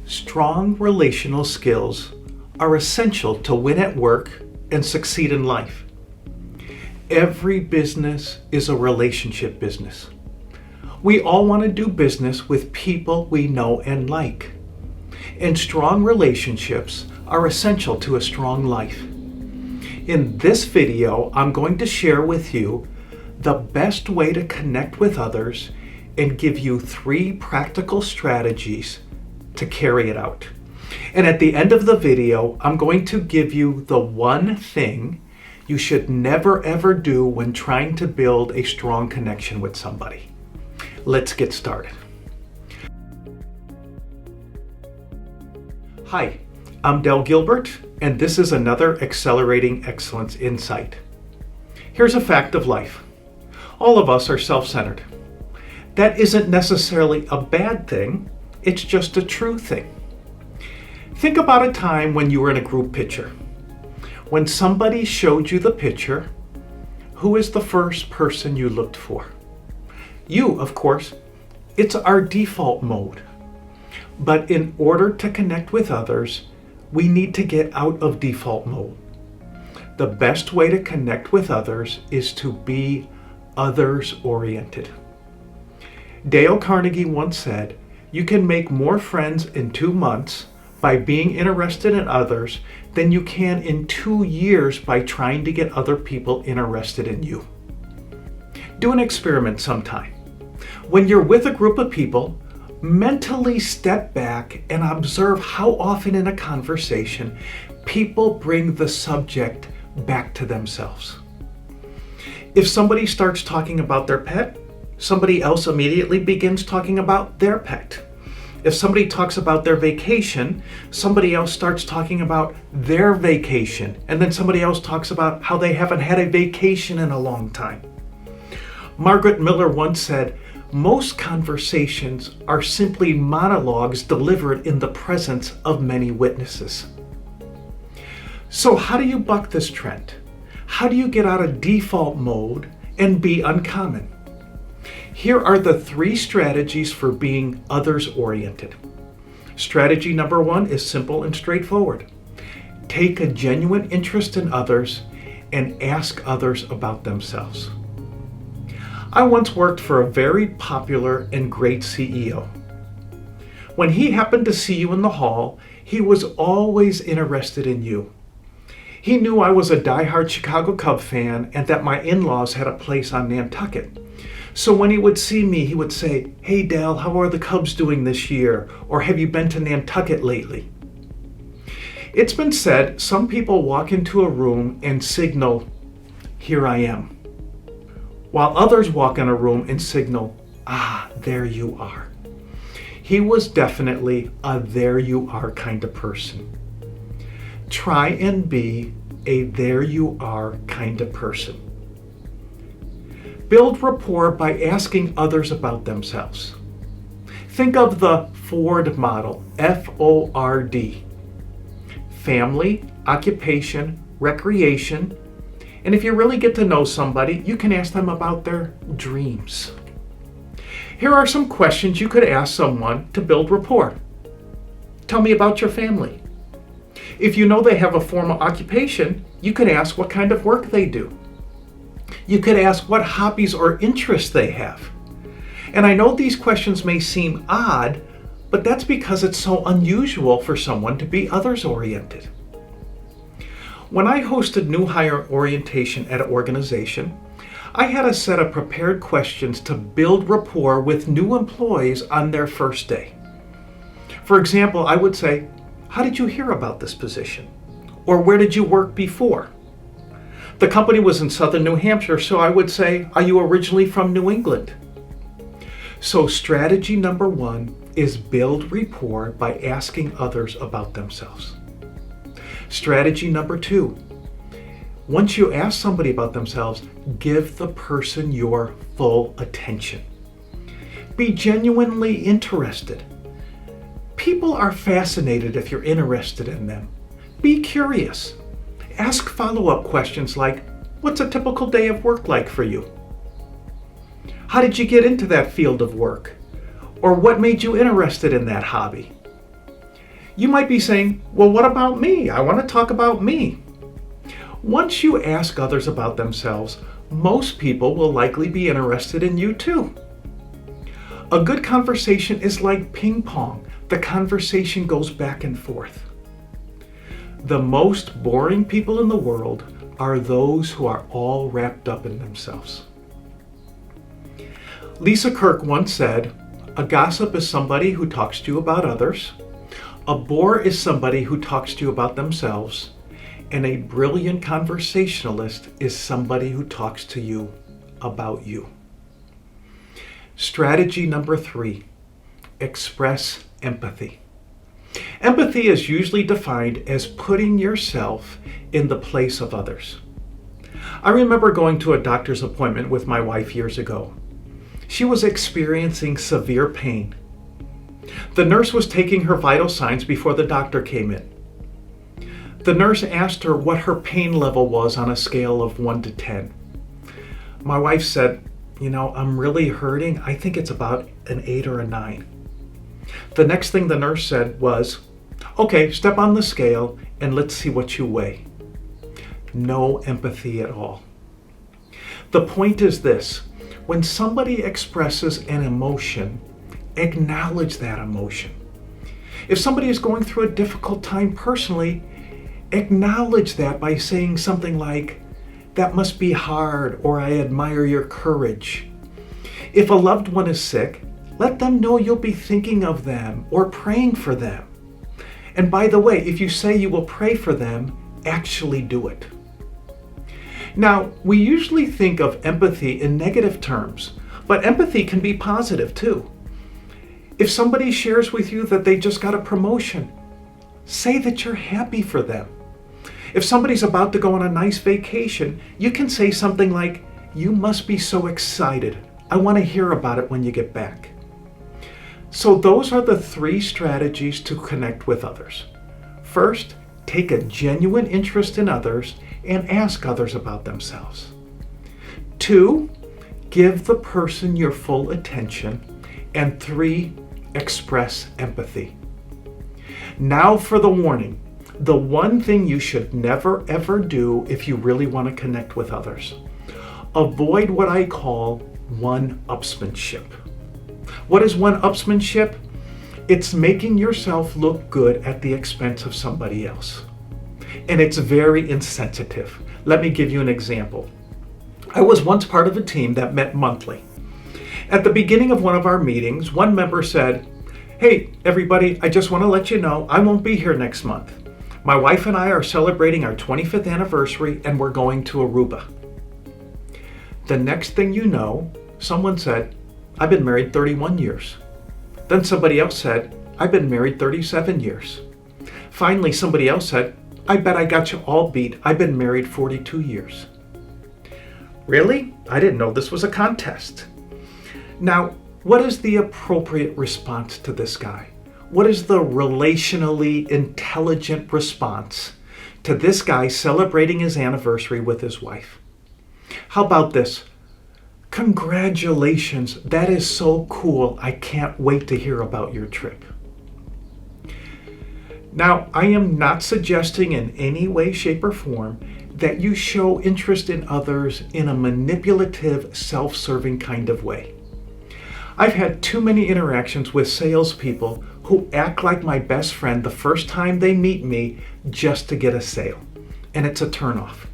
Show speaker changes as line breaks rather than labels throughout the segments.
Strong relational skills are essential to win at work and succeed in life. Every business is a relationship business. We all want to do business with people we know and like. And strong relationships are essential to a strong life. In this video, I'm going to share with you the best way to connect with others and give you 3 practical strategies to carry it out. And at the end of the video, I'm going to give you the one thing you should never ever do when trying to build a strong connection with somebody. Let's get started. Hi, I'm Del Gilbert, and this is another Accelerating Excellence Insight. Here's a fact of life. All of us are self-centered. That isn't necessarily a bad thing, it's just a true thing. Think about a time when you were in a group picture. When somebody showed you the picture, who is the first person you looked for? You, of course. It's our default mode. But in order to connect with others, we need to get out of default mode. The best way to connect with others is to be others-oriented. Dale Carnegie once said, "You can make more friends in 2 months by being interested in others than you can in 2 years by trying to get other people interested in you." Do an experiment sometime. When you're with a group of people, mentally step back and observe how often in a conversation people bring the subject back to themselves. If somebody starts talking about their pet, somebody else immediately begins talking about their pet. If somebody talks about their vacation, somebody else starts talking about their vacation, and then somebody else talks about how they haven't had a vacation in a long time. Margaret Miller once said, "Most conversations are simply monologues delivered in the presence of many witnesses." So how do you buck this trend? How do you get out of default mode and be uncommon? Here are the 3 strategies for being others-oriented. Strategy number 1 is simple and straightforward. Take a genuine interest in others and ask others about themselves. I once worked for a very popular and great CEO. When he happened to see you in the hall, he was always interested in you. He knew I was a diehard Chicago Cub fan and that my in-laws had a place on Nantucket. So when he would see me, he would say, "Hey Dal, how are the Cubs doing this year?" Or "Have you been to Nantucket lately?" It's been said some people walk into a room and signal, "Here I am," while others walk in a room and signal, "Ah, there you are." He was definitely a there you are kind of person. Try and be a there you are kind of person. Build rapport by asking others about themselves. Think of the Ford model, F-O-R-D. Family, occupation, recreation, and if you really get to know somebody, you can ask them about their dreams. Here are some questions you could ask someone to build rapport. Tell me about your family. If you know they have a formal occupation, you could ask what kind of work they do. You could ask what hobbies or interests they have. And I know these questions may seem odd, but that's because it's so unusual for someone to be others-oriented. When I hosted new hire orientation at an organization, I had a set of prepared questions to build rapport with new employees on their first day. For example, I would say, "How did you hear about this position?" Or "Where did you work before?" The company was in southern New Hampshire, so I would say, "Are you originally from New England?" So strategy number 1 is build rapport by asking others about themselves. Strategy number 2, once you ask somebody about themselves, give the person your full attention. Be genuinely interested. People are fascinated if you're interested in them. Be curious. Ask follow-up questions like, "What's a typical day of work like for you?" "How did you get into that field of work?" Or "What made you interested in that hobby?" You might be saying, well, what about me? I want to talk about me. Once you ask others about themselves, most people will likely be interested in you too. A good conversation is like ping pong. The conversation goes back and forth. The most boring people in the world are those who are all wrapped up in themselves. Lisa Kirk once said, a gossip is somebody who talks to you about others. A bore is somebody who talks to you about themselves. And a brilliant conversationalist is somebody who talks to you about you. Strategy number 3, express empathy. Empathy is usually defined as putting yourself in the place of others. I remember going to a doctor's appointment with my wife years ago. She was experiencing severe pain. The nurse was taking her vital signs before the doctor came in. The nurse asked her what her pain level was on a scale of 1 to 10. My wife said, I'm really hurting. I think it's about an 8 or a 9. The next thing the nurse said was, okay, step on the scale and let's see what you weigh. No empathy at all. The point is this, when somebody expresses an emotion, acknowledge that emotion. If somebody is going through a difficult time personally, acknowledge that by saying something like, that must be hard, or I admire your courage. If a loved one is sick, let them know you'll be thinking of them or praying for them. And by the way, if you say you will pray for them, actually do it. Now, we usually think of empathy in negative terms, but empathy can be positive too. If somebody shares with you that they just got a promotion, say that you're happy for them. If somebody's about to go on a nice vacation, you can say something like, you must be so excited. I want to hear about it when you get back. So those are the 3 strategies to connect with others. First, take a genuine interest in others and ask others about themselves. 2, give the person your full attention. And 3, express empathy. Now for the warning. The one thing you should never ever do if you really want to connect with others. Avoid what I call one-upsmanship. What is one-upsmanship? It's making yourself look good at the expense of somebody else. And it's very insensitive. Let me give you an example. I was once part of a team that met monthly. At the beginning of one of our meetings, one member said, hey, everybody, I just want to let you know I won't be here next month. My wife and I are celebrating our 25th anniversary and we're going to Aruba. The next thing you know, someone said, I've been married 31 years. Then somebody else said, I've been married 37 years. Finally, somebody else said, I bet I got you all beat. I've been married 42 years. Really? I didn't know this was a contest. Now, what is the appropriate response to this guy? What is the relationally intelligent response to this guy celebrating his anniversary with his wife? How about this? Congratulations, that is so cool. I can't wait to hear about your trip. Now, I am not suggesting in any way, shape, or form that you show interest in others in a manipulative, self-serving kind of way. I've had too many interactions with salespeople who act like my best friend the first time they meet me just to get a sale, and it's a turnoff.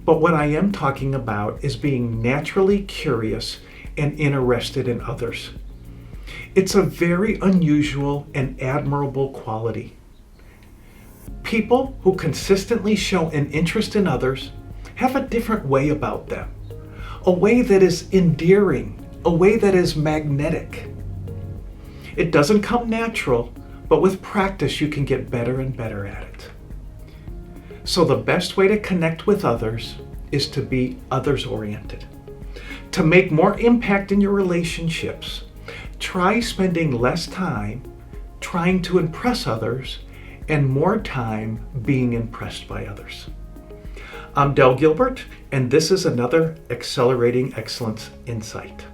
But what I am talking about is being naturally curious and interested in others. It's a very unusual and admirable quality. People who consistently show an interest in others have a different way about them, a way that is endearing, a way that is magnetic. It doesn't come natural, but with practice you can get better and better at it. So the best way to connect with others is to be others-oriented. To make more impact in your relationships, try spending less time trying to impress others and more time being impressed by others. I'm Del Gilbert, and this is another Accelerating Excellence Insight.